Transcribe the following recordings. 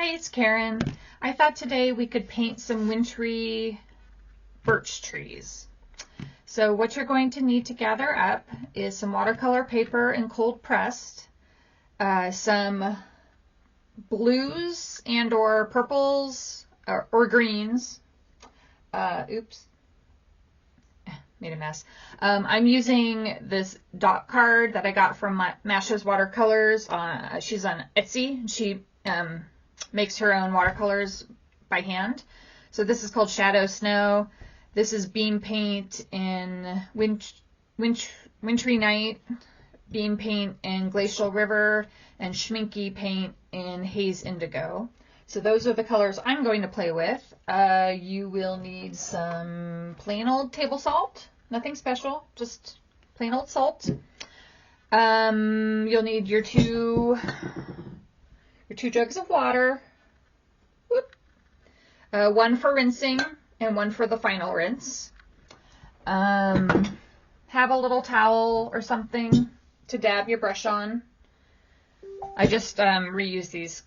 It's Karen. I thought today we could paint some wintry birch trees. So what you're going to need to gather up is some watercolor paper and cold pressed, some blues and or purples or greens. Oops, made a mess. I'm using this dot card that I got from Masha's Watercolors. She's on Etsy. She makes her own watercolors by hand. So this is called Shadow Snow. This is beam paint in Wintry Night, beam paint in Glacial River, and Schmincke paint in Haze Indigo. So those are the colors I'm going to play with. You will need some plain old table salt, nothing special, just plain old salt. You'll need your two jugs of water, one for rinsing and one for the final rinse. Have a little towel or something to dab your brush on. I just reuse these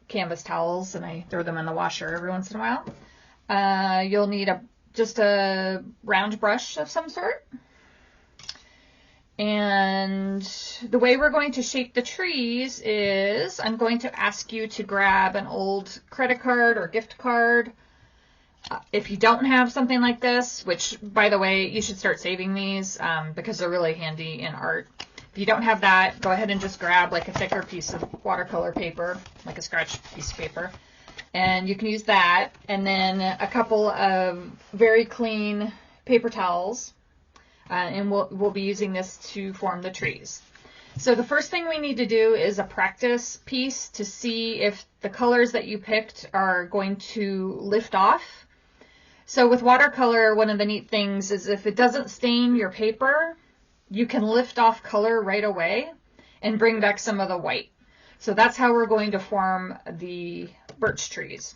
canvas towels and I throw them in the washer every once in a while. You'll need just a round brush of some sort. And the way we're going to shape the trees is I'm going to ask you to grab an old credit card or gift card. If you don't have something like this, which by the way, you should start saving these because they're really handy in art. If you don't have that, go ahead and just grab like a thicker piece of watercolor paper, like a scratch piece of paper. And you can use that. And then a couple of very clean paper towels. And we'll be using this to form the trees. So the first thing we need to do is a practice piece to see if the colors that you picked are going to lift off. So with watercolor, one of the neat things is if it doesn't stain your paper, you can lift off color right away and bring back some of the white. So that's how we're going to form the birch trees.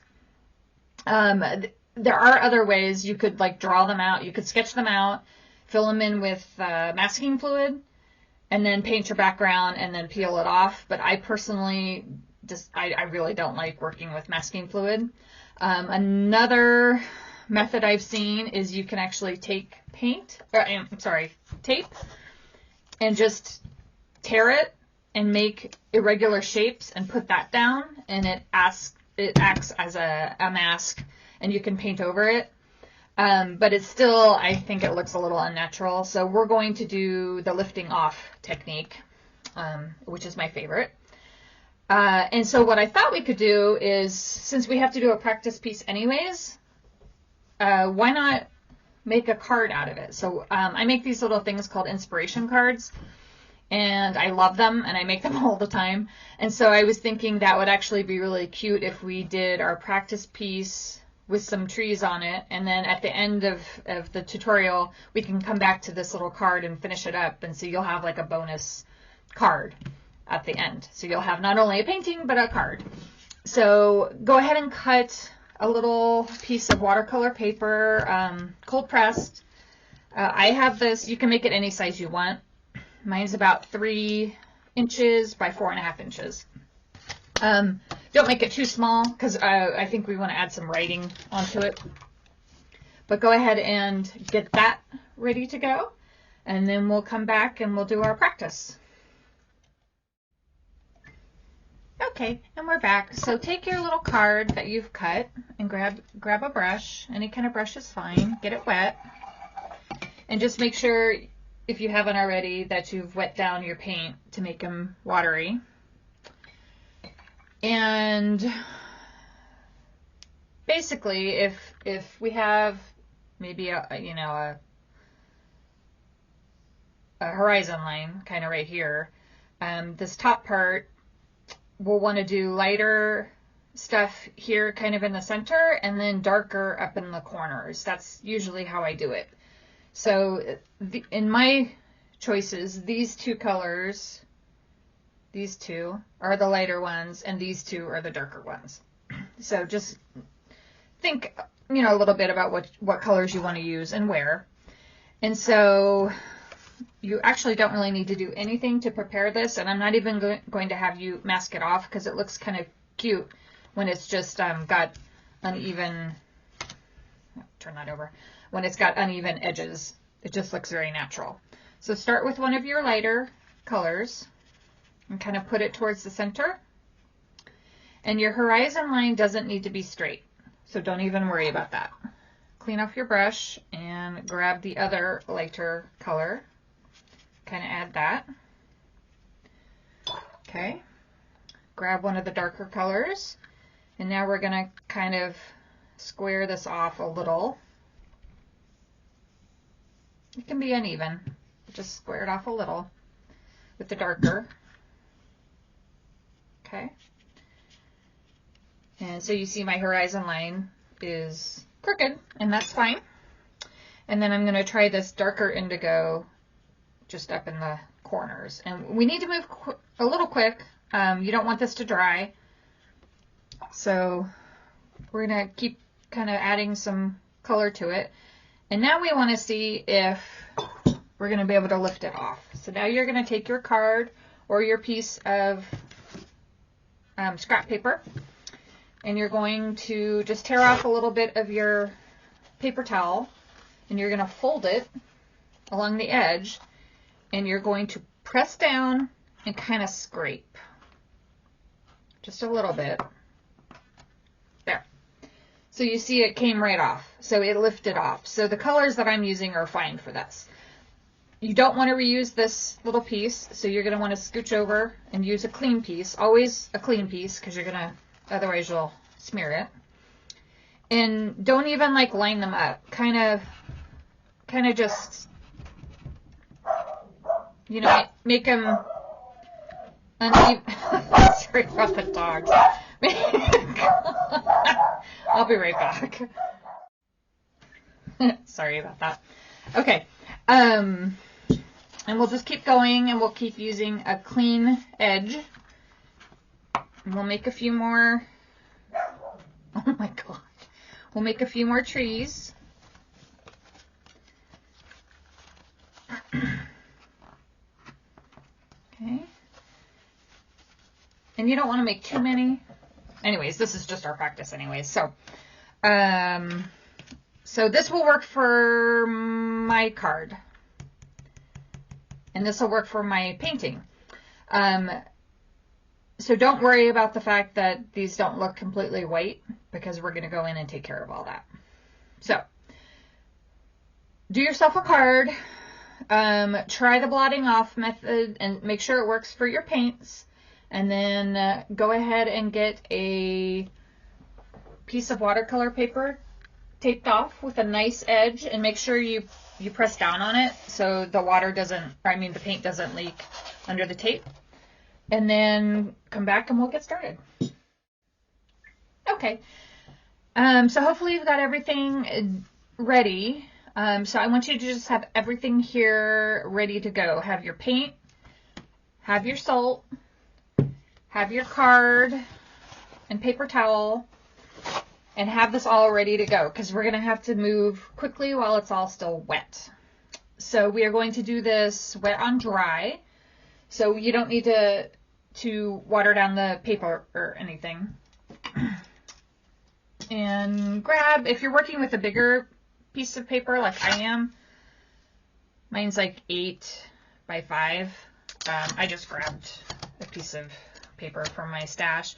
There are other ways you could like draw them out. You could sketch them out, fill them in with masking fluid, and then paint your background and then peel it off. But I personally I really don't like working with masking fluid. Another method I've seen is you can actually take tape and just tear it and make irregular shapes and put that down, and it acts as a mask, and you can paint over it. But it's still, I think it looks a little unnatural. So we're going to do the lifting off technique, which is my favorite. And so what I thought we could do is, since we have to do a practice piece anyways, why not make a card out of it? So I make these little things called inspiration cards, and I love them, and I make them all the time. And so I was thinking that would actually be really cute if we did our practice piece with some trees on it, and then at the end of the tutorial we can come back to this little card and finish it up, and so you'll have like a bonus card at the end. So you'll have not only a painting but a card. So go ahead and cut a little piece of watercolor paper, cold pressed. I have this, you can make it any size you want. Mine's about 3 inches by 4.5 inches. Don't make it too small because I think we want to add some writing onto it. But go ahead and get that ready to go, and then we'll come back and we'll do our practice. Okay, and we're back. So take your little card that you've cut and grab a brush. Any kind of brush is fine. Get it wet. And just make sure, if you haven't already, that you've wet down your paint to make them watery. And basically, if we have maybe a horizon line kind of right here, this top part, we'll want to do lighter stuff here kind of in the center and then darker up in the corners. That's usually how I do it. So in my choices, these two colors, these two are the lighter ones, and these two are the darker ones. So just think, you know, a little bit about what colors you want to use and where. And so you actually don't really need to do anything to prepare this, and I'm not even going to have you mask it off because it looks kind of cute when it's just got uneven, turn that over, when it's got uneven edges. It just looks very natural. So start with one of your lighter colors and kind of put it towards the center. And your horizon line doesn't need to be straight, so don't even worry about that. Clean off your brush and grab the other lighter color. Kind of add that. Okay. Grab one of the darker colors. And now we're going to kind of square this off a little. It can be uneven. Just square it off a little with the darker. Okay. And so you see my horizon line is crooked, and that's fine. And then I'm going to try this darker indigo just up in the corners. And we need to move a little quick. You don't want this to dry. So we're going to keep kind of adding some color to it. And now we want to see if we're going to be able to lift it off. So now you're going to take your card or your piece of scrap paper, and you're going to just tear off a little bit of your paper towel, and you're going to fold it along the edge, and you're going to press down and kind of scrape just a little bit. There. So you see it came right off. So it lifted off. So the colors that I'm using are fine for this. You don't want to reuse this little piece, so you're going to want to scooch over and use a clean piece. Always a clean piece, because you're going to, otherwise you'll smear it. And don't even like line them up. Kind of just, you know, make them uneven. Sorry about the dogs. I'll be right back. Sorry about that. Okay. And we'll just keep going, and we'll keep using a clean edge. And we'll make a few more. Oh my God. We'll make a few more trees. Okay. And you don't want to make too many. Anyways, this is just our practice anyways. So, so this will work for my card. And this will work for my painting. So don't worry about the fact that these don't look completely white, because we're going to go in and take care of all that. So do yourself a card. Try the blotting off method and make sure it works for your paints. And then go ahead and get a piece of watercolor paper taped off with a nice edge, and make sure you press down on it so the water doesn't, or I mean the paint doesn't leak under the tape. And then come back and we'll get started. Okay. So hopefully you've got everything ready. So I want you to just have everything here ready to go. Have your paint, have your salt, have your card and paper towel, and have this all ready to go, because we're going to have to move quickly while it's all still wet. So we are going to do this wet on dry. So you don't need to water down the paper or anything. And grab, if you're working with a bigger piece of paper like I am, mine's like 8 by 5. I just grabbed a piece of paper from my stash.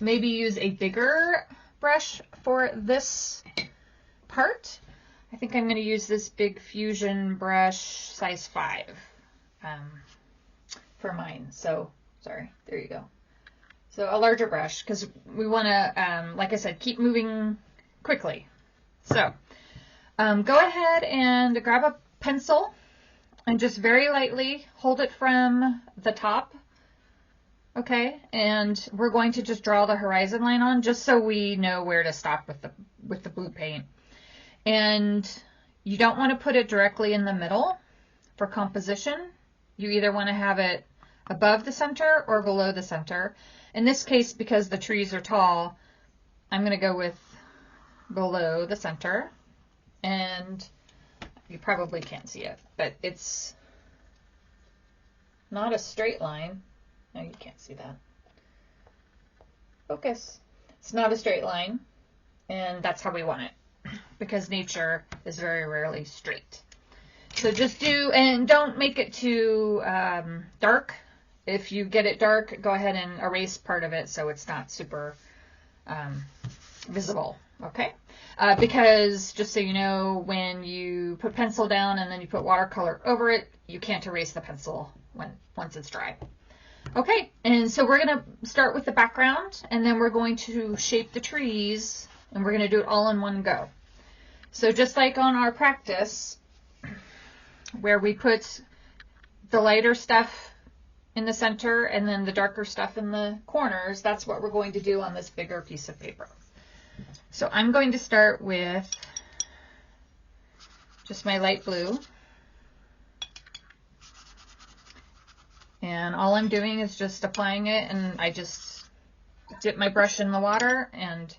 Maybe use a bigger brush for this part. I think I'm going to use this big Fusion brush size 5 for mine. So, sorry, there you go. So a larger brush, because we want to, like I said, keep moving quickly. So go ahead and grab a pencil and just very lightly hold it from the top. Okay, and we're going to just draw the horizon line on, just so we know where to stop with the blue paint. And you don't want to put it directly in the middle for composition. You either want to have it above the center or below the center. In this case, because the trees are tall, I'm going to go with below the center. And you probably can't see it, but it's not a straight line. No, you can't see that. Focus. It's not a straight line, and that's how we want it, because nature is very rarely straight. So just do, and don't make it too dark. If you get it dark, go ahead and erase part of it so it's not super visible, okay? Because just so you know, when you put pencil down and then you put watercolor over it, you can't erase the pencil once it's dry. Okay, and so we're going to start with the background, and then we're going to shape the trees, and we're going to do it all in one go. So just like on our practice, where we put the lighter stuff in the center and then the darker stuff in the corners, that's what we're going to do on this bigger piece of paper. So I'm going to start with just my light blue. And all I'm doing is just applying it, and I just dip my brush in the water and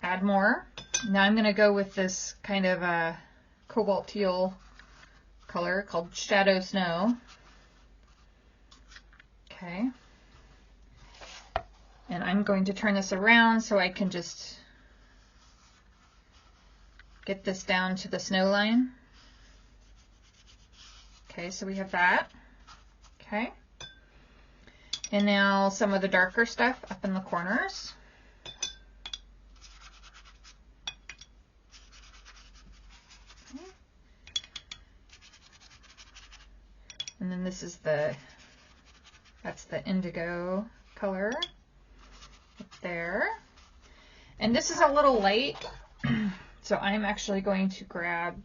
add more. Now I'm going to go with this kind of a cobalt teal color called Shadow Snow. Okay. And I'm going to turn this around so I can just get this down to the snow line. Okay, so we have that. Okay. And now some of the darker stuff up in the corners. Okay. And then this is that's the indigo color up there. And this is a little light, so I'm actually going to grab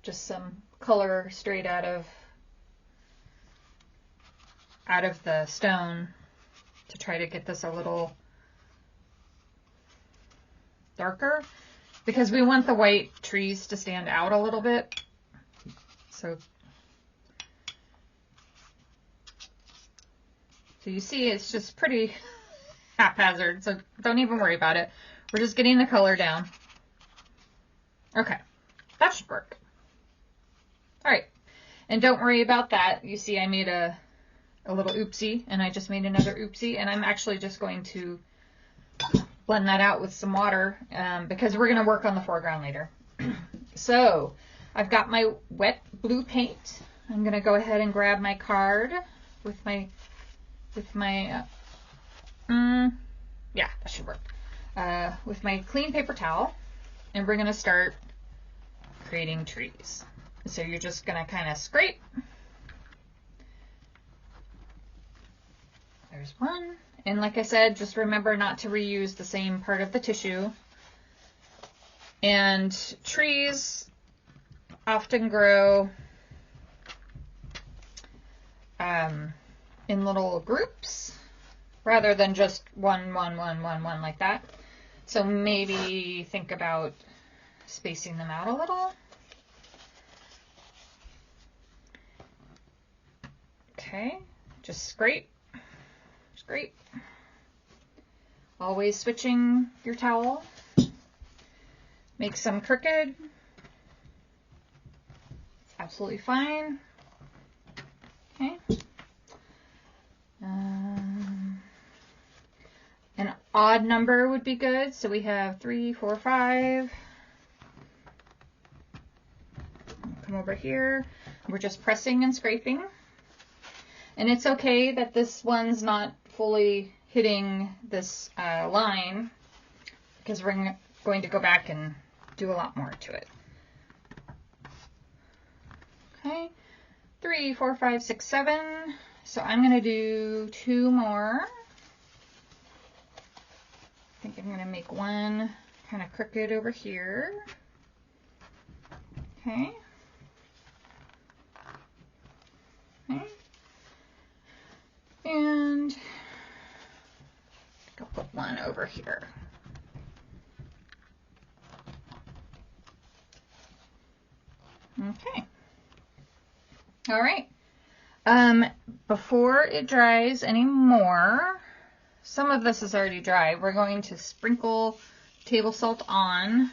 just some color straight out of the stone to try to get this a little darker, because we want the white trees to stand out a little bit. So you see it's just pretty haphazard, so don't even worry about it. We're just getting the color down. Okay, that should work. All right, and don't worry about that. You see I made a little oopsie, and I just made another oopsie, and I'm actually just going to blend that out with some water because we're going to work on the foreground later. So I've got my wet blue paint. I'm going to go ahead and grab my card with my yeah, that should work. With my clean paper towel, and we're going to start creating trees. So you're just going to kind of scrape. There's one. And like I said, just remember not to reuse the same part of the tissue. And trees often grow in little groups rather than just one like that. So maybe think about spacing them out a little. Okay, just scrape. Scrape. Always switching your towel. Make some crooked. It's absolutely fine. Okay. An odd number would be good. So we have 3, 4, 5. Come over here. We're just pressing and scraping. And it's okay that this one's not fully hitting this line, because we're going to go back and do a lot more to it. Okay, 3, 4, 5, 6, 7. So I'm going to do 2 more. I think I'm going to make one kind of crooked over here. Okay. Okay. And I'll put one over here. Okay. All right. Before it dries anymore, some of this is already dry. We're going to sprinkle table salt on.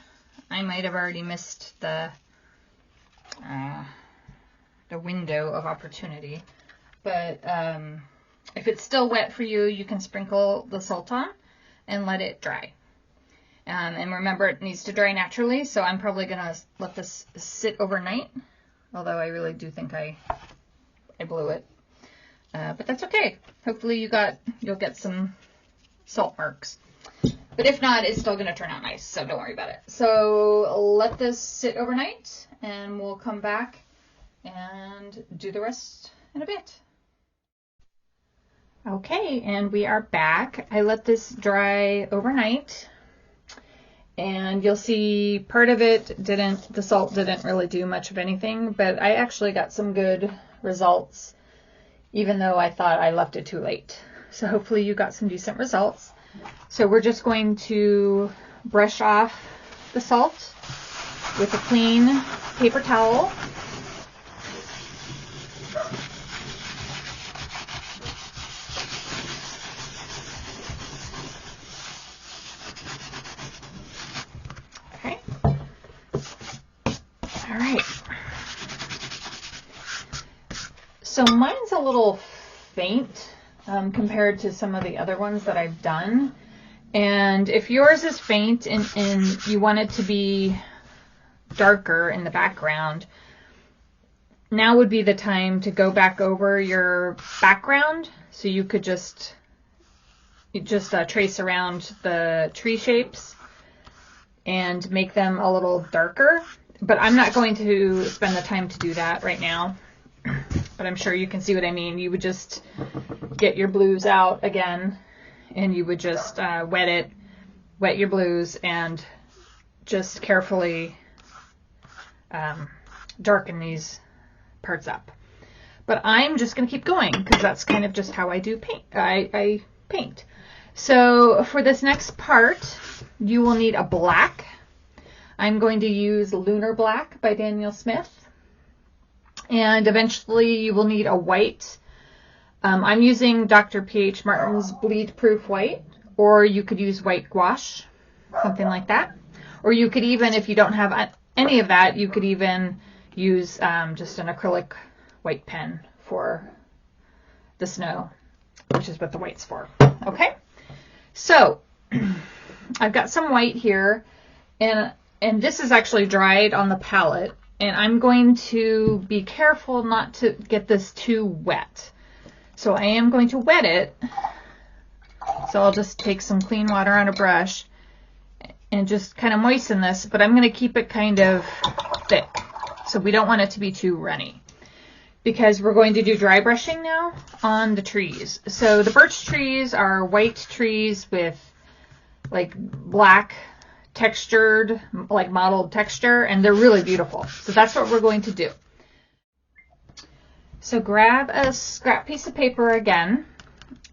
I might have already missed the window of opportunity, but if it's still wet for you, you can sprinkle the salt on and let it dry. And remember, it needs to dry naturally, so I'm probably gonna let this sit overnight, although I really do think I blew it. But that's okay. Hopefully you'll get some salt marks. But if not, it's still gonna turn out nice, so don't worry about it. So let this sit overnight, and we'll come back and do the rest in a bit. Okay, and we are back. I let this dry overnight, and you'll see part of it the salt didn't really do much of anything, but I actually got some good results, even though I thought I left it too late. So hopefully you got some decent results. So we're just going to brush off the salt with a clean paper towel. Okay. All right. So mine's a little faint compared to some of the other ones that I've done. And if yours is faint and you want it to be darker in the background, now would be the time to go back over your background. So you could just trace around the tree shapes and make them a little darker. But I'm not going to spend the time to do that right now. But I'm sure you can see what I mean. You would just get your blues out again, and you would just wet your blues, and just carefully darken these parts up. But I'm just going to keep going because that's kind of just how I do paint. I paint. So for this next part, you will need a black. I'm going to use Lunar Black by Daniel Smith. And eventually you will need a white. I'm using Dr. P.H. Martin's Bleedproof white, or you could use white gouache, something like that. Or you could even, if you don't have any of that, you could even use just an acrylic white pen for the snow, which is what the white's for. Okay, so I've got some white here, and this is actually dried on the palette. And I'm going to be careful not to get this too wet. So I am going to wet it. So I'll just take some clean water on a brush and just kind of moisten this, but I'm going to keep it kind of thick. So we don't want it to be too runny, because we're going to do dry brushing now on the trees. So the birch trees are white trees with like black textured, like mottled texture, and they're really beautiful. So that's what we're going to do. So grab a scrap piece of paper again,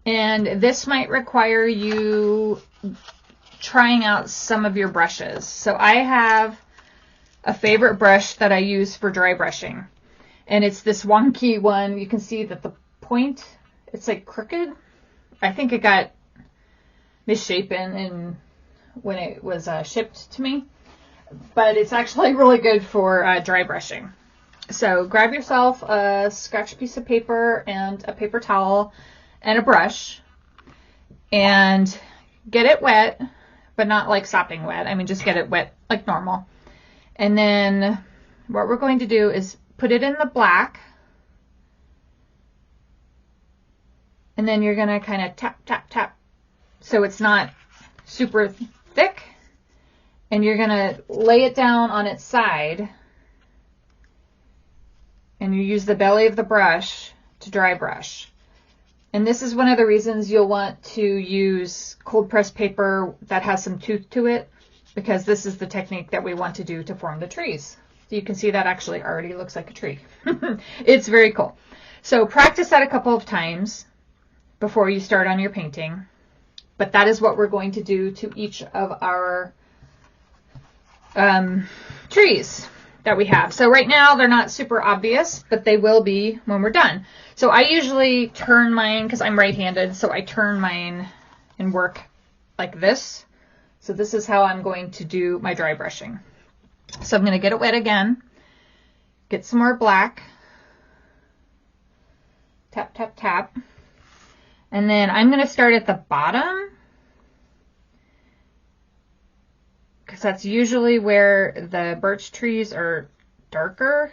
and this might require you trying out some of your brushes. So I have a favorite brush that I use for dry brushing, and it's this wonky one. You can see that the point, it's like crooked. I think it got misshapen when it was shipped to me, but it's actually really good for dry brushing. So grab yourself a scratch piece of paper and a paper towel and a brush, and get it wet, but not like sopping wet. I mean, just get it wet like normal. And then what we're going to do is put it in the black, and then you're going to kind of tap, tap, tap, so it's not super thick, and you're going to lay it down on its side, and you use the belly of the brush to dry brush. And this is one of the reasons you'll want to use cold pressed paper that has some tooth to it, because this is the technique that we want to do to form the trees. So you can see that actually already looks like a tree. It's very cool. So practice that a couple of times before you start on your painting. But that is what we're going to do to each of our trees. that we have. So right now they're not super obvious, but they will be when we're done. So I usually turn mine, because I'm right-handed, so I turn mine and work like this. So this is how I'm going to do my dry brushing. So I'm going to get it wet again, get some more black, tap, tap, tap, and then I'm going to start at the bottom, because that's usually where the birch trees are darker,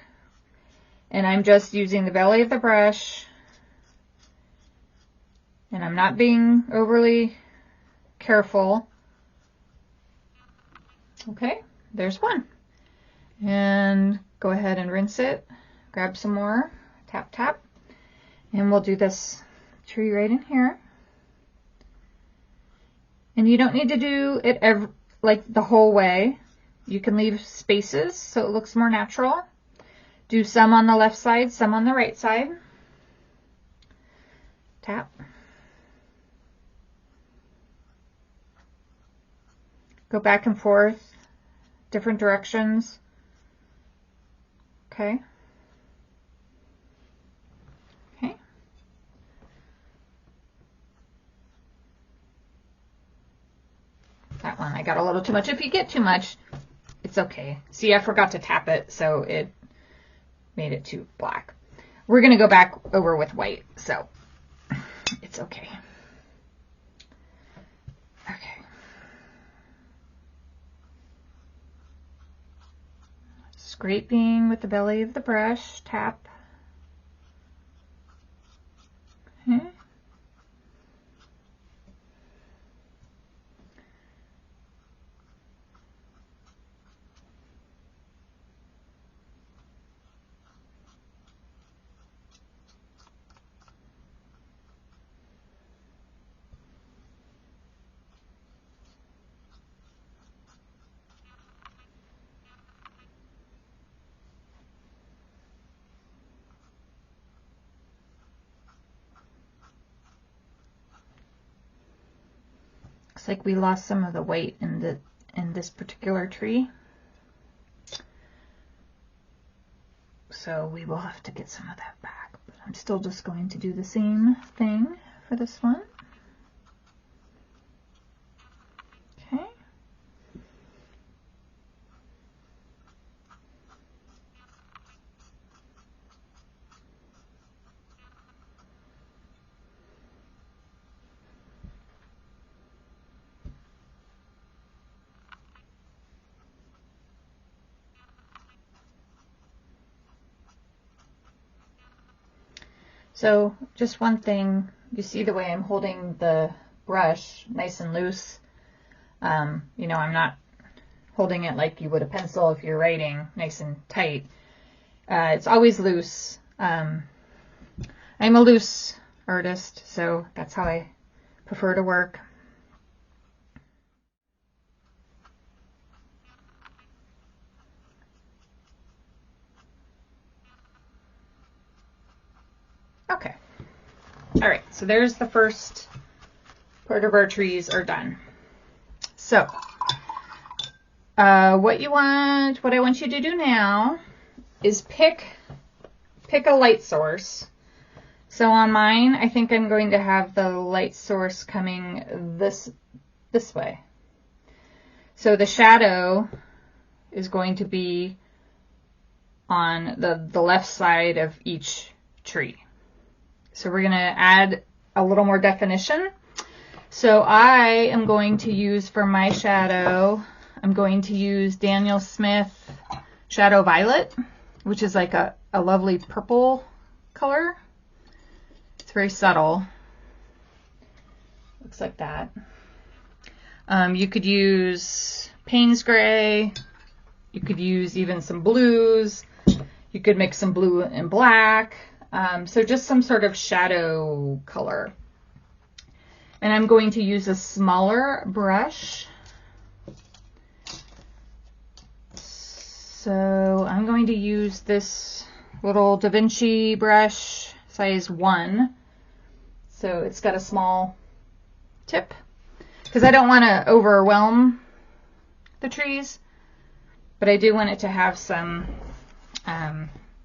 and I'm just using the belly of the brush, and I'm not being overly careful. Okay, there's one. And go ahead and rinse it, grab some more, tap, tap, and we'll do this tree right in here. And you don't need to do it like the whole way. You can leave spaces so it looks more natural. Do some on the left side, some on the right side. Tap. Go back and forth, different directions. Okay. Okay. That one, I got a little too much. If you get too much, it's okay. See, I forgot to tap it, so it made it too black. We're going to go back over with white, so it's okay. Okay. Scraping with the belly of the brush, tap. Okay. Looks like we lost some of the weight in this particular tree. So we will have to get some of that back. But I'm still just going to do the same thing for this one. Okay. So just one thing, you see the way I'm holding the brush nice and loose. You know, I'm not holding it like you would a pencil if you're writing, nice and tight. It's always loose. I'm a loose artist, so that's how I prefer to work. Okay. All right, so there's the first part of our trees are done. So what I want you to do now is pick a light source. So on mine, I think I'm going to have the light source coming this way. So the shadow is going to be on the left side of each tree. So we're going to add a little more definition. So I am going to use for my shadow, I'm going to use Daniel Smith Shadow Violet, which is like a lovely purple color. It's very subtle. Looks like that. You could use Payne's Gray. You could use even some blues. You could mix some blue and black. So just some sort of shadow color. And I'm going to use a smaller brush. So I'm going to use this little Da Vinci brush, size 1. So it's got a small tip, because I don't want to overwhelm the trees. but I do want it to have some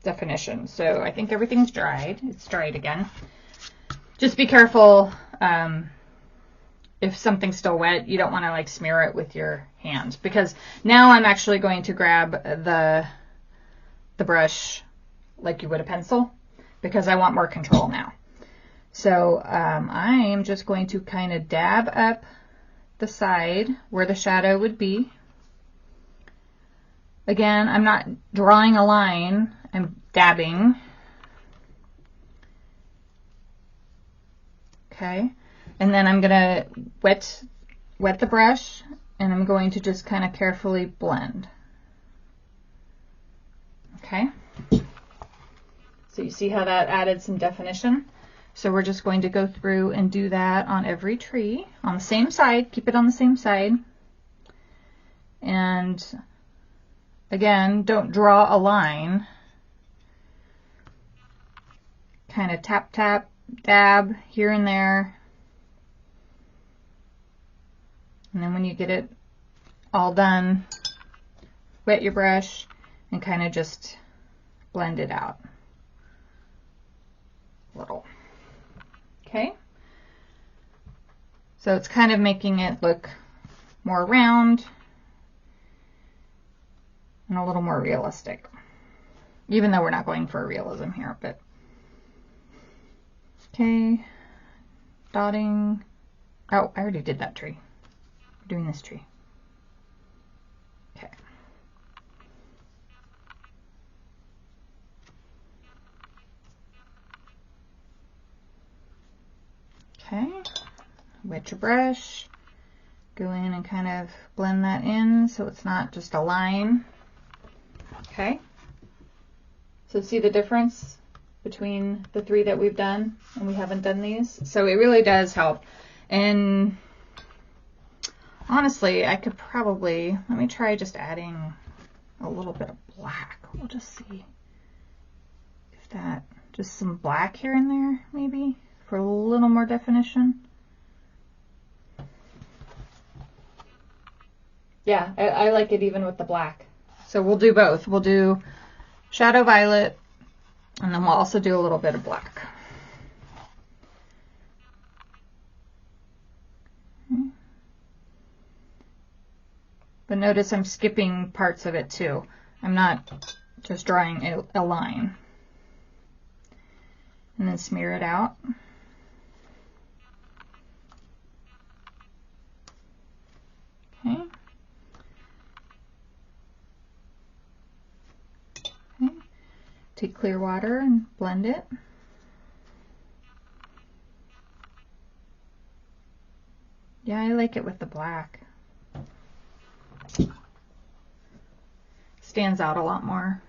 definition. So I think everything's dried. It's dried again. Just be careful if something's still wet. You don't want to like smear it with your hand, because now I'm actually going to grab the brush like you would a pencil, because I want more control now. So I'm just going to kind of dab up the side where the shadow would be. Again, I'm not drawing a line, I'm dabbing. Okay, and then I'm gonna wet the brush, and I'm going to just kind of carefully blend. Okay, so you see how that added some definition? So we're just going to go through and do that on every tree on the same side. Keep it on the same side. And again, don't draw a line. Kind of tap, tap, dab here and there. And then when you get it all done, wet your brush and kind of just blend it out a little. Okay, so it's kind of making it look more round and a little more realistic, even though we're not going for a realism here. But okay, dotting. Oh, I already did that tree. I'm doing this tree. Okay. Okay, wet your brush, go in and kind of blend that in so it's not just a line. Okay, so see the difference between the three that we've done and we haven't done these? So it really does help. And honestly, I could probably, let me try just adding a little bit of black. We'll just see if that, just some black here and there maybe, for a little more definition. Yeah, I like it even with the black. So we'll do both. We'll do shadow violet, and then we'll also do a little bit of black. But notice I'm skipping parts of it too. I'm not just drawing a line. And then smear it out. Okay. Okay. Take clear water and blend it. Yeah, I like it with the black. Stands out a lot more.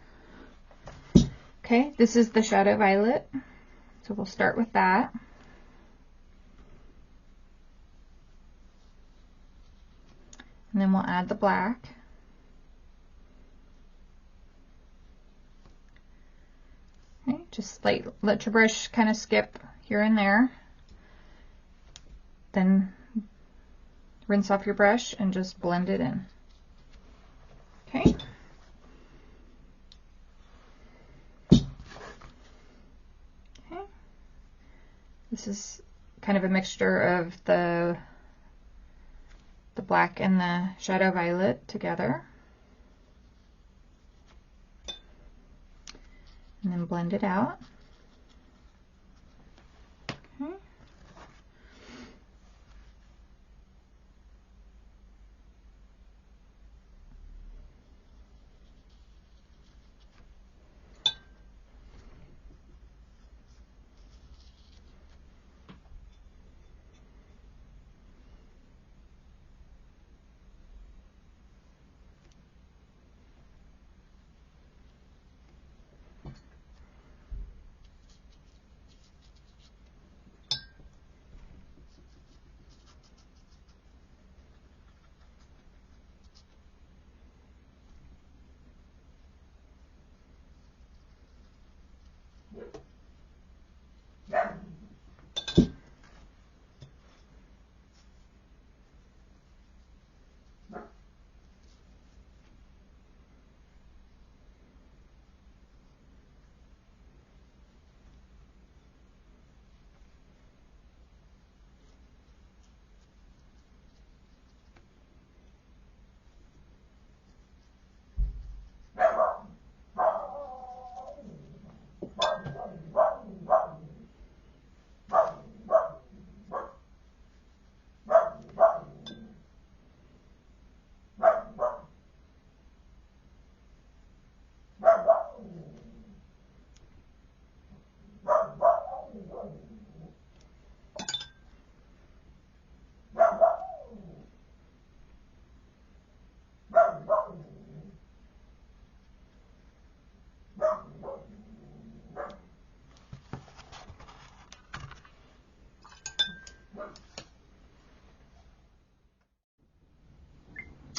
Okay, this is the shadow violet. So we'll start with that. And then we'll add the black. Okay, just let your brush kind of skip here and there. Then rinse off your brush and just blend it in. Okay. Okay. This is kind of a mixture of the black and the shadow violet together. And then blend it out. Okay.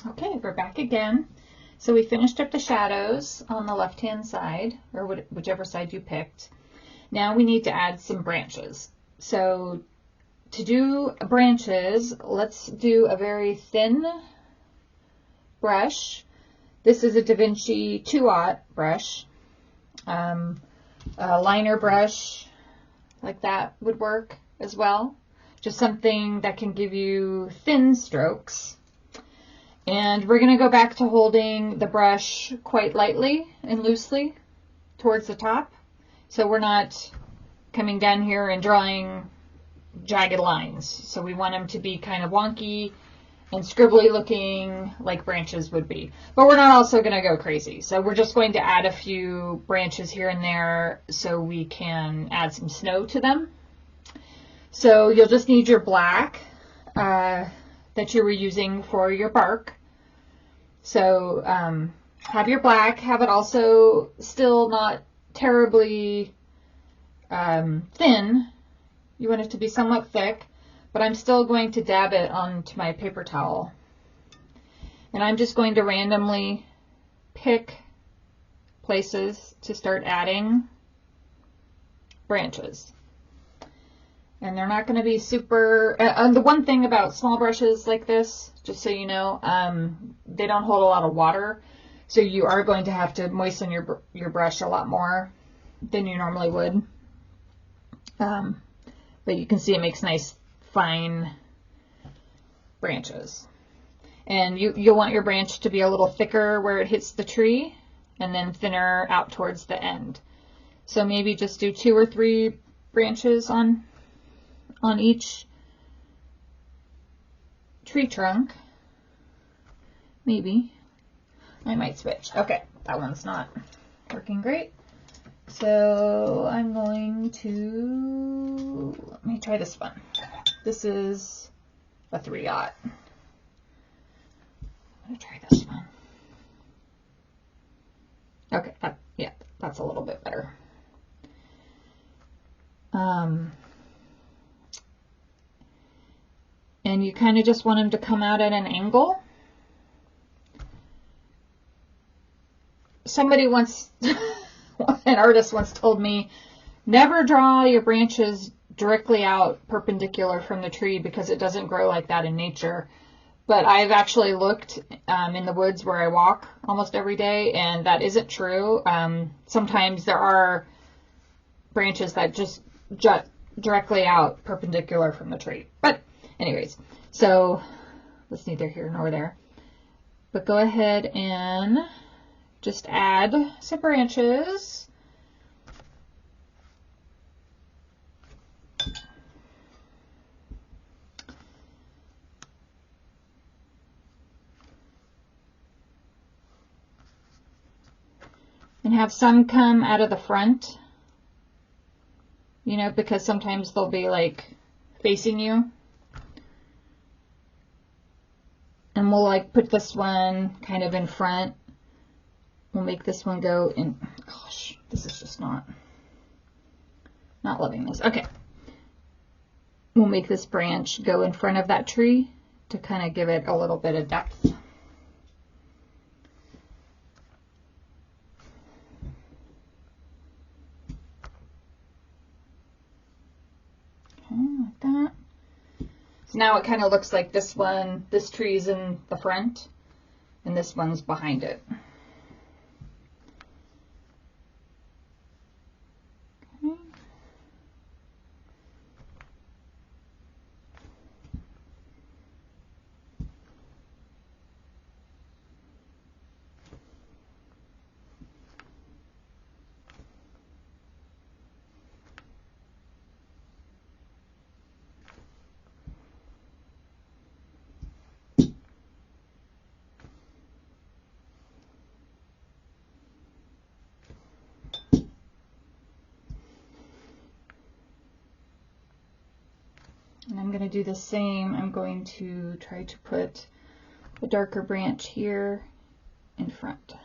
Okay, we're back again. So we finished up the shadows on the left-hand side, or whichever side you picked. Now we need to add some branches. So to do branches, let's do a very thin brush. This is a Da Vinci 2-aught brush. A liner brush like that would work as well. Just something that can give you thin strokes. And we're going to go back to holding the brush quite lightly and loosely towards the top. So we're not coming down here and drawing jagged lines. So we want them to be kind of wonky and scribbly looking like branches would be. But we're not also going to go crazy. So we're just going to add a few branches here and there so we can add some snow to them. So you'll just need your black that you were using for your bark. So have your black, have it also still not terribly thin. You want it to be somewhat thick, but I'm still going to dab it onto my paper towel. And I'm just going to randomly pick places to start adding branches. And they're not going to be super, the one thing about small brushes like this, just so you know, they don't hold a lot of water. So you are going to have to moisten your brush a lot more than you normally would. But you can see it makes nice, fine branches. And you'll want your branch to be a little thicker where it hits the tree and then thinner out towards the end. So maybe just do 2 or 3 branches on each tree trunk. Maybe. I might switch. Okay, that one's not working great. So I'm going to, let me try this one. This is a 3-aught. I'm going to try this one. Okay, yeah, that's a little bit better. And you kind of just want them to come out at an angle. Somebody once, an artist once told me, never draw your branches directly out perpendicular from the tree because it doesn't grow like that in nature. But I've actually looked in the woods where I walk almost every day, and that isn't true. Sometimes there are branches that just jut directly out perpendicular from the tree. But anyways, so that's neither here nor there. But go ahead and just add some branches. And have some come out of the front, you know, because sometimes they'll be like facing you. And we'll like put this one kind of in front. We'll make this one go in. Gosh, this is just not loving this. Okay. We'll make this branch go in front of that tree to kind of give it a little bit of depth. Like that. So now it kind of looks like this one, this tree's in the front and this one's behind it. Okay. And I'm going to do the same. I'm going to try to put a darker branch here in front.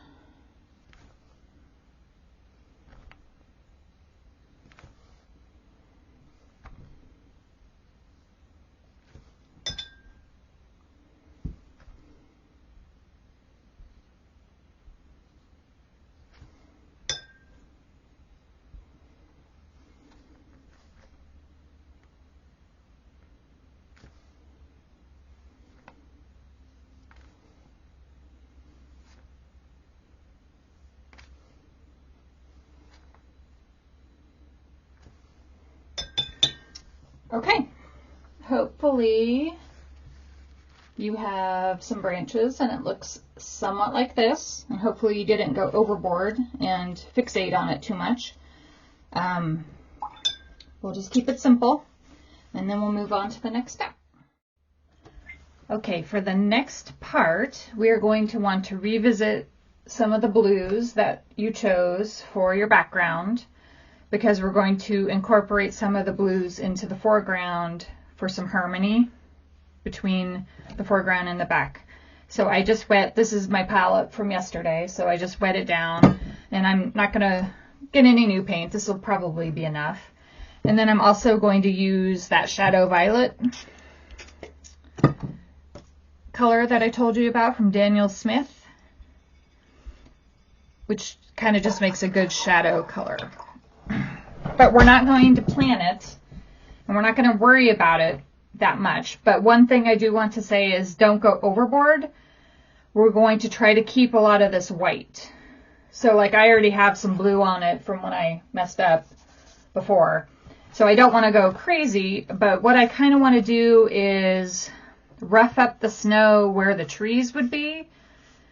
Okay, hopefully you have some branches and it looks somewhat like this, and hopefully you didn't go overboard and fixate on it too much. We'll just keep it simple and then we'll move on to the next step. Okay, for the next part, we are going to want to revisit some of the blues that you chose for your background, because we're going to incorporate some of the blues into the foreground for some harmony between the foreground and the back. So I just this is my palette from yesterday, so I just wet it down, and I'm not going to get any new paint. This will probably be enough. And then I'm also going to use that shadow violet color that I told you about from Daniel Smith, which kind of just makes a good shadow color. But we're not going to plan it, and we're not going to worry about it that much. But one thing I do want to say is don't go overboard. We're going to try to keep a lot of this white. So like I already have some blue on it from when I messed up before. So I don't want to go crazy, but what I kind of want to do is rough up the snow where the trees would be.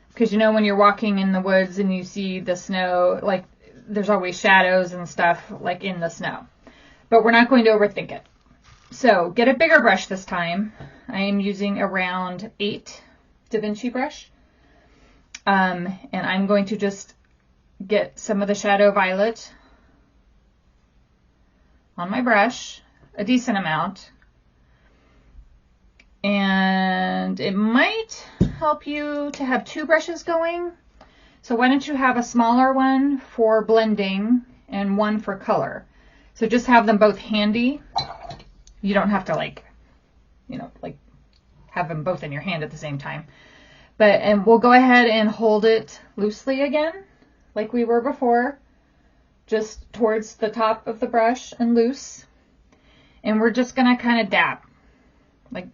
Because you know when you're walking in the woods and you see the snow, like there's always shadows and stuff like in the snow. But we're not going to overthink it. So get a bigger brush this time. I am using a round 8 Da Vinci brush. And I'm going to just get some of the shadow violet on my brush, a decent amount. And it might help you to have 2 brushes going. So why don't you have a smaller one for blending and one for color. So just have them both handy. You don't have to like have them both in your hand at the same time. And we'll go ahead and hold it loosely again, like we were before, just towards the top of the brush and loose. And we're just gonna kind of dab, like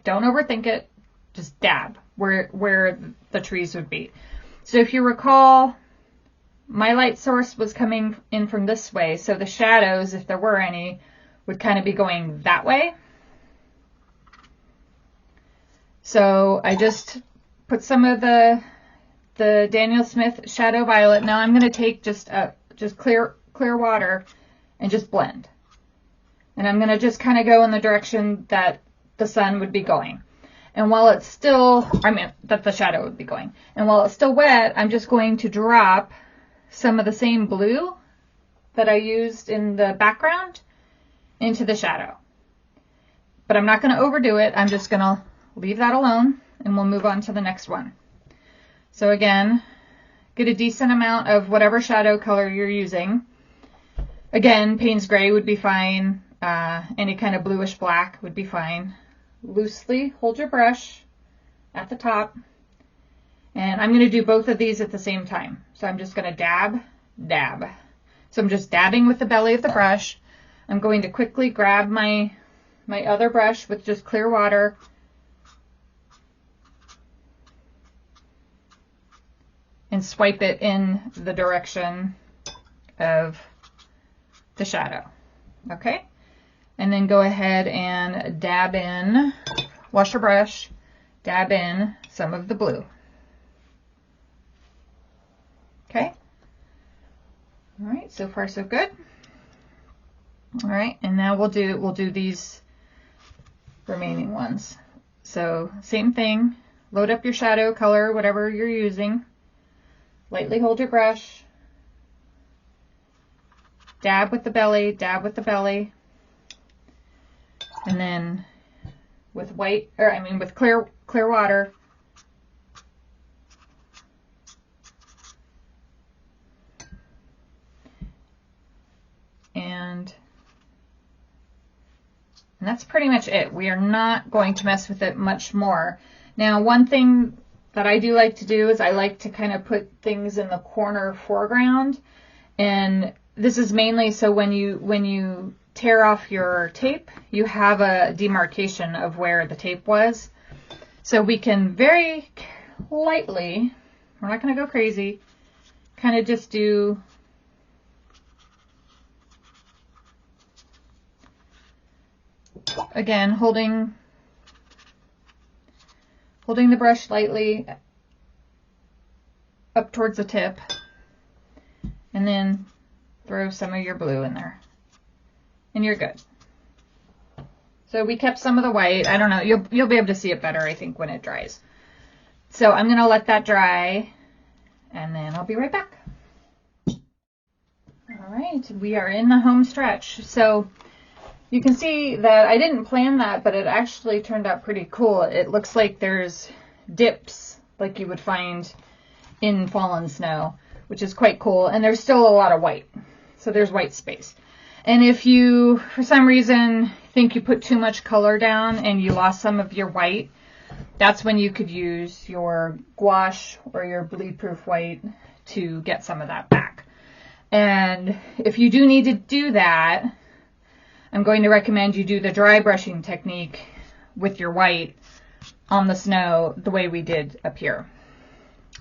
don't overthink it, just dab where the trees would be. So if you recall, my light source was coming in from this way, so the shadows, if there were any, would kind of be going that way. So I just put some of the Daniel Smith Shadow Violet. Now I'm going to take just clear water and just blend. And I'm going to just kind of go in the direction that the sun would be going. And while it's still, that the shadow would be going. And while it's still wet, I'm just going to drop some of the same blue that I used in the background into the shadow. But I'm not going to overdo it. I'm just going to leave that alone, and we'll move on to the next one. So again, get a decent amount of whatever shadow color you're using. Again, Payne's Gray would be fine. Any kind of bluish black would be fine. Loosely hold your brush at the top. And I'm going to do both of these at the same time. So I'm just going to dab, dab. So I'm just dabbing with the belly of the brush. I'm going to quickly grab my other brush with just clear water. And swipe it in the direction of the shadow. Okay? And then go ahead and dab in, wash your brush, dab in some of the blue. Okay? All right, so far so good. All right, and now we'll do these remaining ones. So same thing, load up your shadow color, whatever you're using. Lightly hold your brush, dab with the belly, and then with with clear water, and that's pretty much it. We are not going to mess with it much more. Now, one thing that I do like to do is I like to kind of put things in the corner foreground, and this is mainly so when you tear off your tape, you have a demarcation of where the tape was. So we can very lightly, we're not going to go crazy, kind of just do Again, holding the brush lightly up towards the tip, and then throw some of your blue in there, and you're good. So we kept some of the white. I don't know, you'll be able to see it better, I think, when it dries. So I'm gonna let that dry, and then I'll be right back. All right, we are in the home stretch. So you can see that I didn't plan that, but it actually turned out pretty cool. It looks like there's dips like you would find in fallen snow, which is quite cool. And there's still a lot of white. So there's white space. And if you, for some reason, think you put too much color down and you lost some of your white, that's when you could use your gouache or your Bleedproof white to get some of that back. And if you do need to do that, I'm going to recommend you do the dry brushing technique with your white on the snow the way we did up here,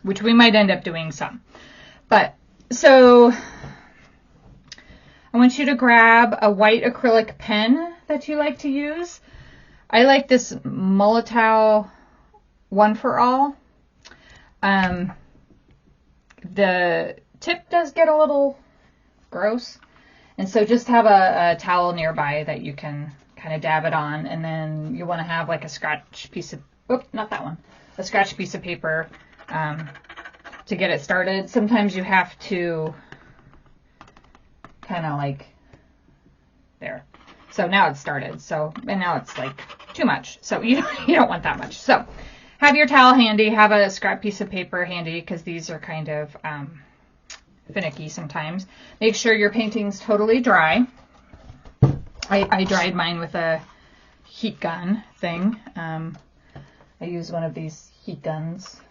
which we might end up doing some. But so I want you to grab a white acrylic pen that you like to use. I like this Molotow One for All. The tip does get a little gross, and so just have a towel nearby that you can kind of dab it on, and then you want to have like a scratch piece of, not that one, a scratch piece of paper to get it started. Sometimes you have to kind of like, there. So now it's started. So, and now it's like too much. So you don't want that much. So have your towel handy, have a scrap piece of paper handy, because these are kind of finicky sometimes. Make sure your painting's totally dry. I dried mine with a heat gun thing. I use one of these heat guns,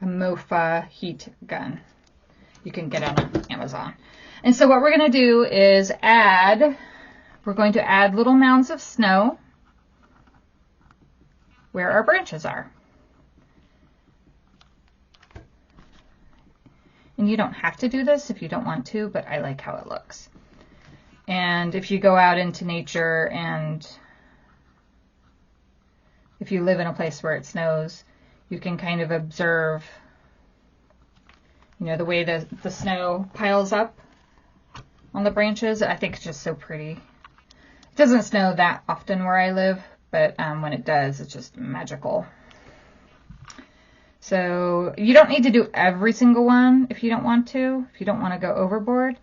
a Mofa heat gun. You can get it on Amazon. And so what we're going to do is we're going to add little mounds of snow where our branches are. And you don't have to do this if you don't want to, but I like how it looks. And if you go out into nature, and if you live in a place where it snows, you can kind of observe, you know, the way the snow piles up on the branches. I think it's just so pretty. It doesn't snow that often where I live, but when it does, it's just magical. So you don't need to do every single one if you don't want to, if you don't want to go overboard.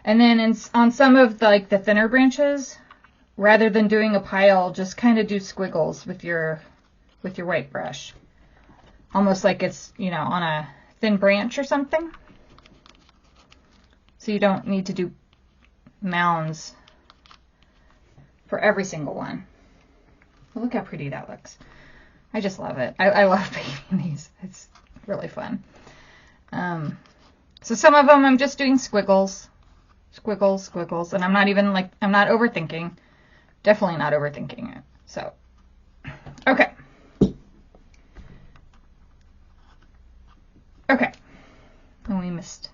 And then on some of the thinner branches, rather than doing a pile, just kind of do squiggles with your white brush. Almost like it's, you know, on a thin branch or something. So you don't need to do mounds for every single one. Look how pretty that looks. I just love it. I love painting these. It's really fun. So some of them I'm just doing squiggles, squiggles, squiggles, and I'm not overthinking. Definitely not overthinking it. So, okay. Okay. Oh, we missed.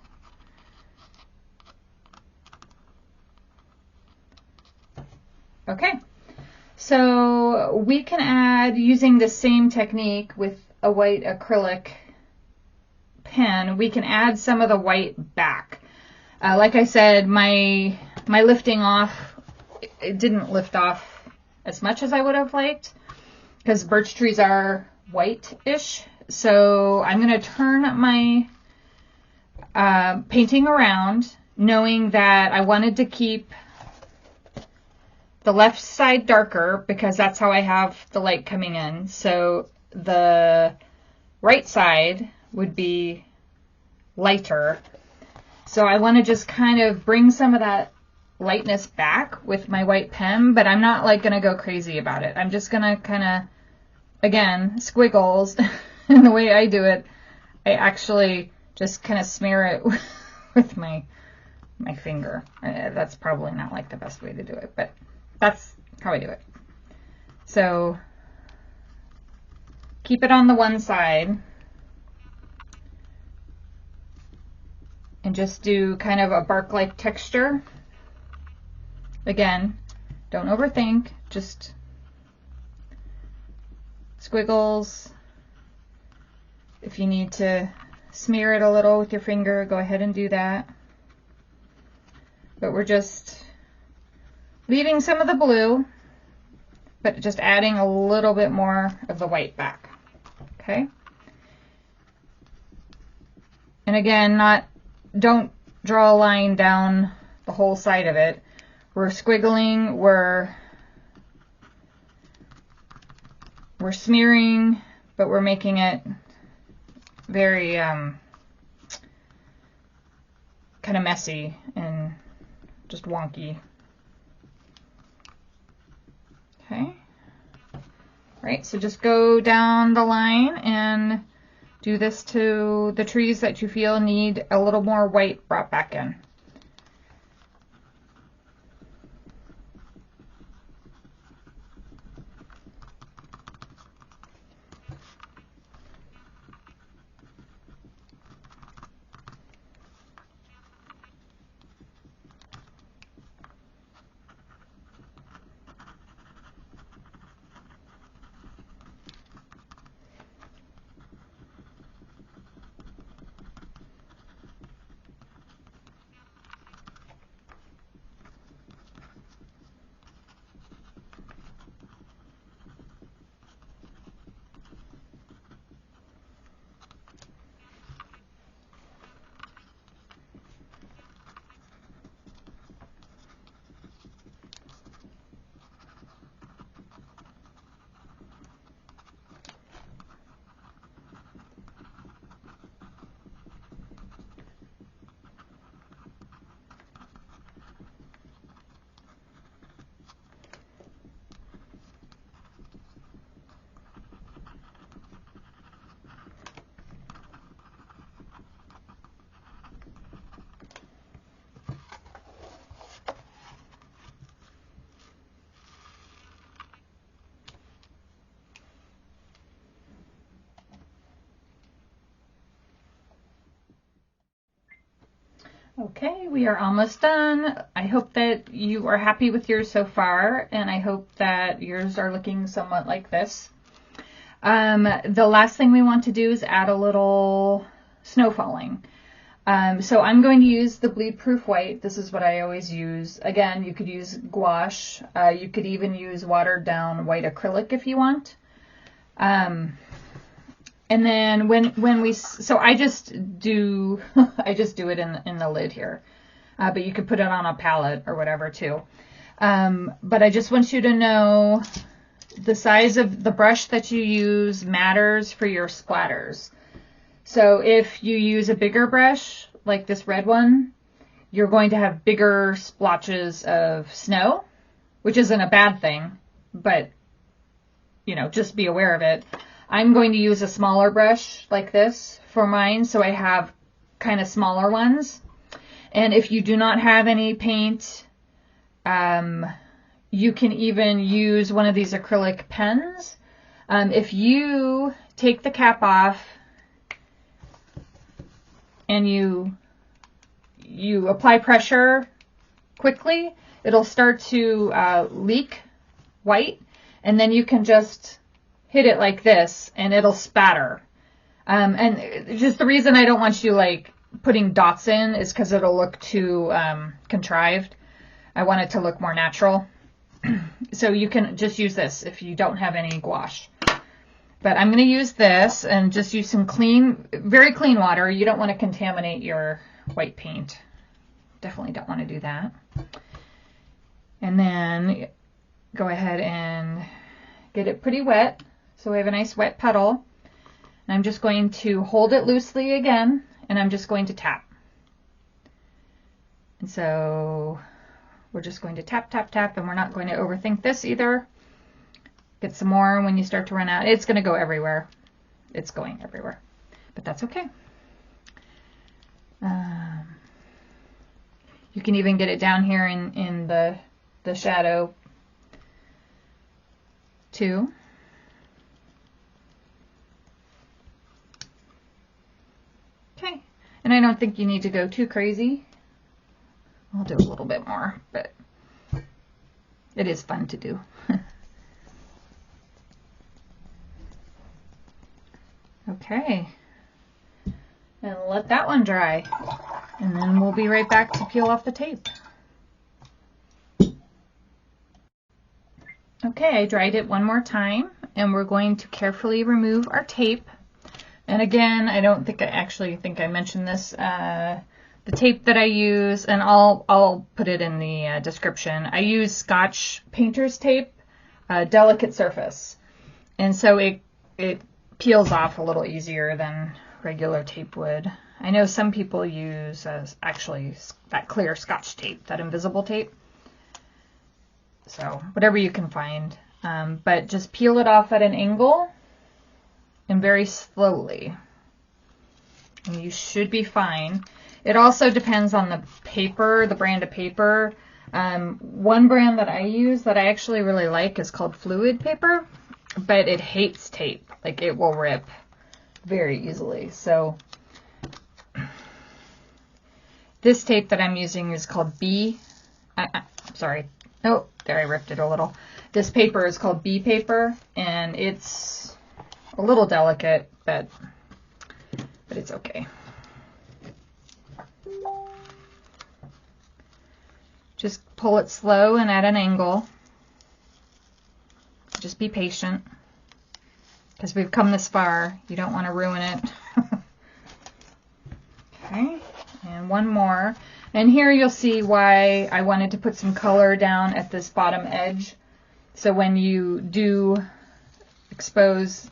Okay. So we can add, using the same technique with a white acrylic pen, we can add some of the white back. Like I said, my lifting off, it didn't lift off as much as I would have liked, because birch trees are white-ish. So I'm going to turn my painting around, knowing that I wanted to keep the left side darker because that's how I have the light coming in. So the right side would be lighter. So I want to just kind of bring some of that lightness back with my white pen, but I'm not like going to go crazy about it. I'm just going to kind of, again, squiggles. And the way I do it, I actually just kind of smear it with my finger. That's probably not like the best way to do it, but that's how I do it. So keep it on the one side and just do kind of a bark-like texture. Again, Don't overthink, just squiggles. If you need to smear it a little with your finger, go ahead and do that. But we're just leaving some of the blue, but just adding a little bit more of the white back. Okay? And again, don't draw a line down the whole side of it. We're squiggling, we're smearing, but we're making it very kind of messy and just wonky. Okay. Right, so just go down the line and do this to the trees that you feel need a little more white brought back in. Okay, we are almost done. I hope that you are happy with yours so far, and I hope that yours are looking somewhat like this. The last thing we want to do is add a little snow falling. So I'm going to use the Bleedproof white. This is what I always use. Again, you could use gouache. You could even use watered down white acrylic if you want. And then so I just do it in the lid here, but you could put it on a palette or whatever too. But I just want you to know the size of the brush that you use matters for your splatters. So if you use a bigger brush like this red one, you're going to have bigger splotches of snow, which isn't a bad thing, but you know, just be aware of it. I'm going to use a smaller brush like this for mine, so I have kind of smaller ones. And if you do not have any paint, you can even use one of these acrylic pens. If you take the cap off and you apply pressure quickly, it'll start to leak white, and then you can just hit it like this and it'll spatter. And just the reason I don't want you like putting dots in is because it'll look too contrived. I want it to look more natural. So you can just use this if you don't have any gouache. But I'm going to use this and just use some clean, very clean water. You don't want to contaminate your white paint. Definitely don't want to do that. And then go ahead and get it pretty wet. So we have a nice wet puddle. And I'm just going to hold it loosely again, and I'm just going to tap. And so we're just going to tap, tap, tap, and we're not going to overthink this either. Get some more when you start to run out. It's going to go everywhere. It's going everywhere, but that's okay. You can even get it down here in the shadow too. Okay, and I don't think you need to go too crazy. I'll do a little bit more, but It is fun to do. Okay. And let that one dry. And then we'll be right back to peel off the tape. Okay, I dried it one more time, and we're going to carefully remove our tape. And again, I don't think I mentioned this. The tape that I use, and I'll put it in the description. I use Scotch painter's tape, delicate surface, and so it peels off a little easier than regular tape would. I know some people use actually that clear Scotch tape, that invisible tape. So whatever you can find, but just peel it off at an angle and very slowly, and you should be fine. It also depends on the paper, the brand of paper. One brand that I use that I actually really like is called Fluid Paper, but it hates tape. Like, it will rip very easily. So this tape that I'm using is called sorry. Oh, there, I ripped it a little. This paper is called B paper, and it's a little delicate, but it's okay. Just pull it slow and at an angle. Just be patient, because we've come this far. You don't want to ruin it. Okay, and one more. And here you'll see why I wanted to put some color down at this bottom edge. So when you do expose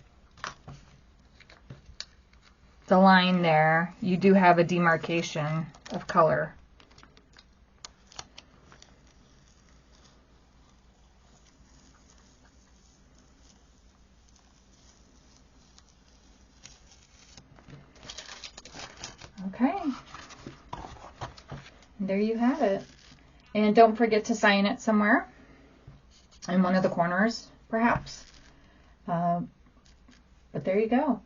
the line there, you do have a demarcation of color. Okay. There you have it. And don't forget to sign it somewhere in one of the corners, perhaps. But there you go.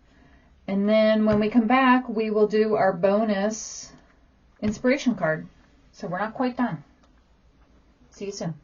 And then when we come back, we will do our bonus inspiration card. So we're not quite done. See you soon.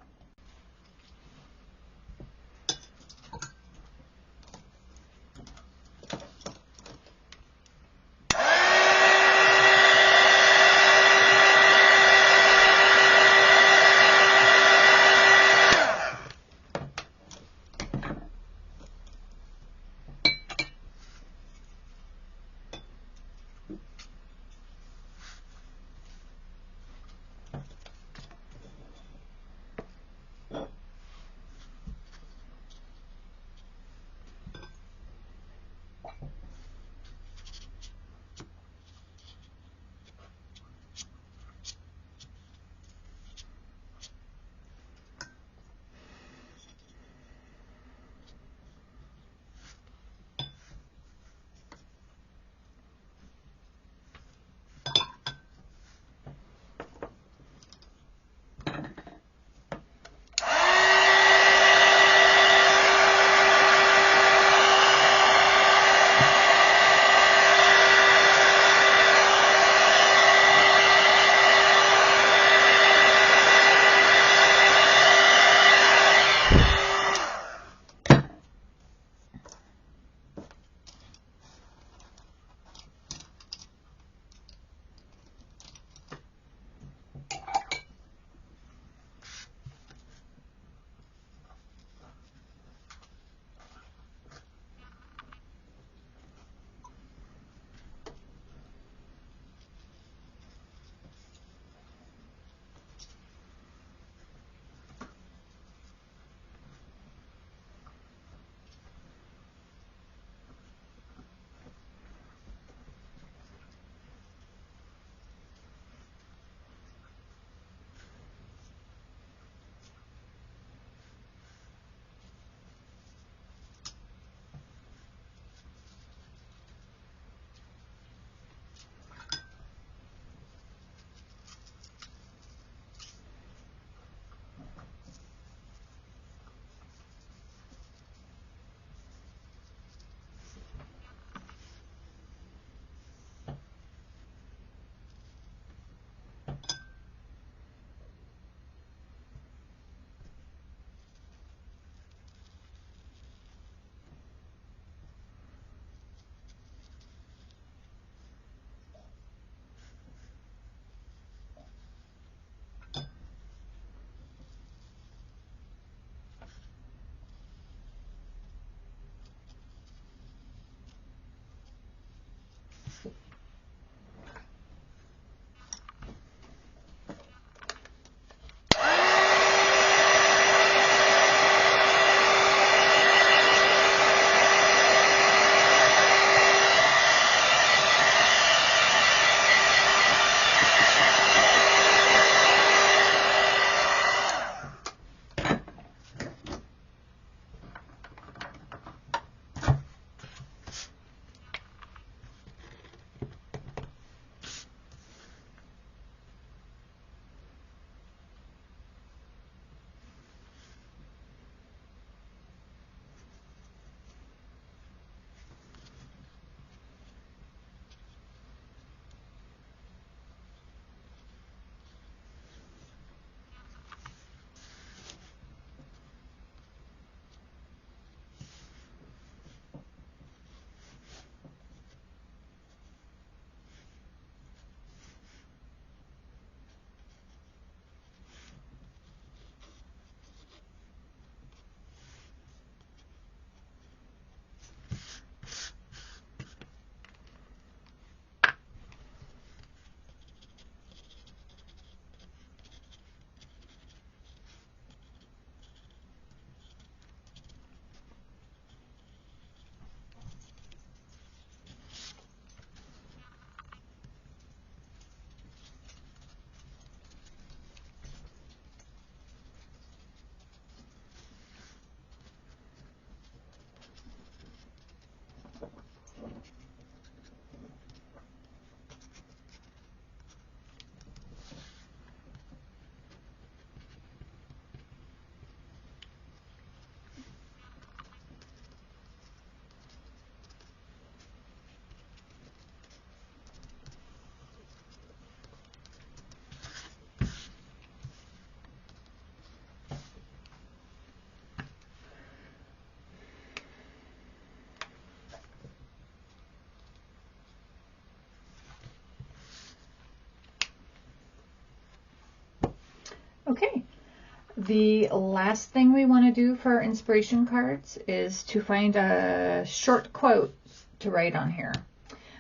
The last thing we want to do for our inspiration cards is to find a short quote to write on here.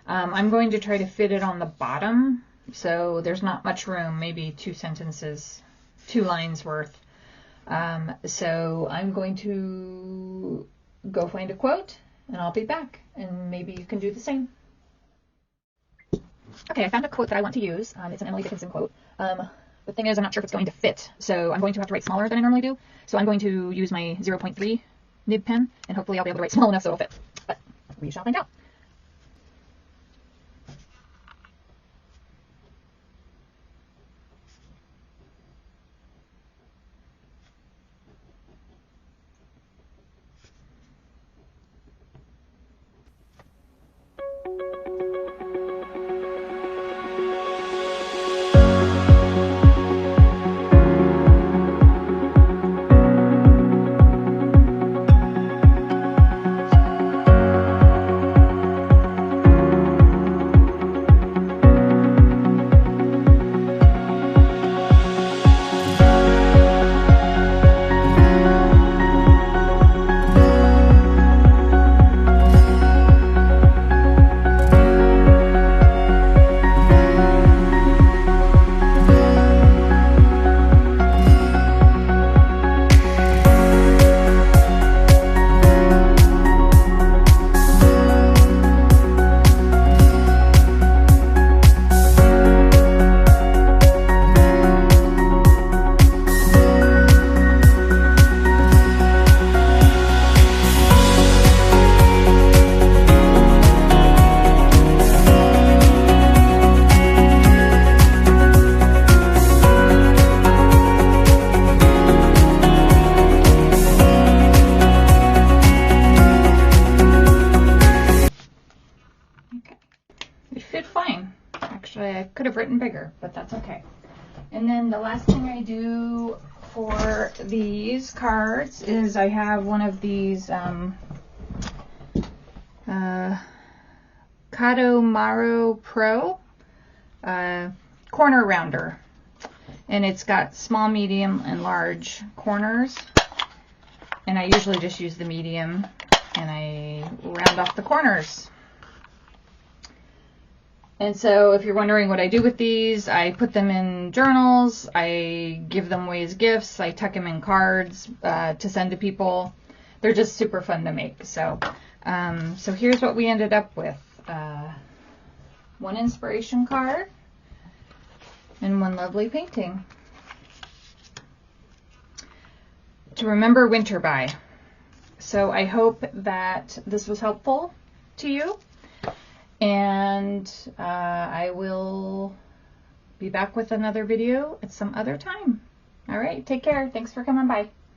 I'm going to try to fit it on the bottom, so there's not much room, maybe 2 sentences, 2 lines worth. So I'm going to go find a quote, and I'll be back, and maybe you can do the same. Okay, I found a quote that I want to use. It's an Emily Dickinson quote. The thing is, I'm not sure if it's going to fit, so I'm going to have to write smaller than I normally do. So I'm going to use my 0.3 nib pen, and hopefully I'll be able to write small enough so it'll fit. But we shall find out. I could have written bigger, but that's okay. And then the last thing I do for these cards is I have one of these Kadomaro Pro corner rounder. And it's got small, medium, and large corners. And I usually just use the medium and I round off the corners. And so if you're wondering what I do with these, I put them in journals, I give them away as gifts, I tuck them in cards to send to people. They're just super fun to make. So, so here's what we ended up with. One inspiration card and one lovely painting to remember winter by. So I hope that this was helpful to you. And I will be back with another video at some other time. All right, take care. Thanks for coming by.